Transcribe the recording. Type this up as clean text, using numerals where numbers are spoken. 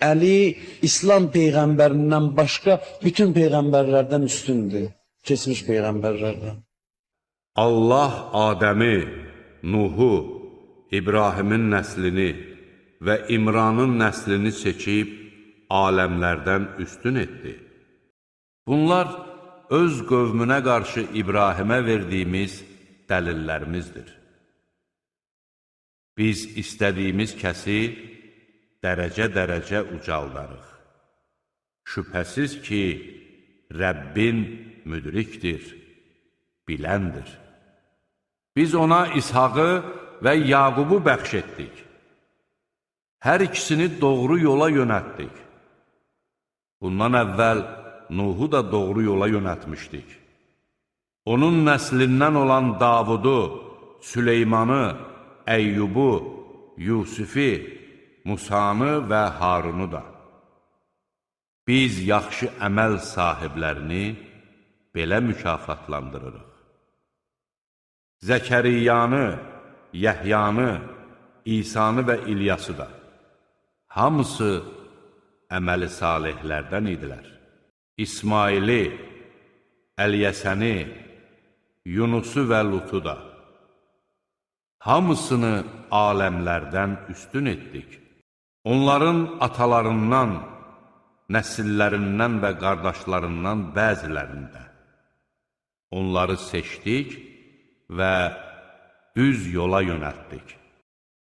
Əli İslam peyğəmbərindən başqa bütün peyğəmbərlərdən üstündür, keçmiş peyğəmbərlərdən. Allah Adəmi, Nuhu, İbrahimin nəslini və İmranın nəslini seçib aləmlərdən üstün etdi. Bunlar öz qövmünə qarşı İbrahimə verdiyimiz dəlillərimizdir. Biz istədiyimiz kəsi dərəcə-dərəcə ucaldarıq. Şübhəsiz ki, Rəbbin müdrikdir, biləndir. Biz ona İshaqı və Yaqubu bəxş etdik. Hər ikisini doğru yola yönətdik. Bundan əvvəl Nuhu da doğru yola yönətmişdik. Onun nəslindən olan Davudu, Süleymanı, Əyyubu, Yusifi, Musanı və Harunu da. Biz yaxşı əməl sahiblərini belə mükafatlandırırıq. Zəkəriyanı, Yəhyanı, İsanı və İlyası da. Hamısı əməli salihlərdən idilər. İsmaili, Əlyəsəni, Yunusu və Lutu da. Hamısını aləmlərdən üstün etdik. Onların atalarından, nəsillərindən və qardaşlarından bəzilərində. Onları seçdik və düz yola yönəltdik.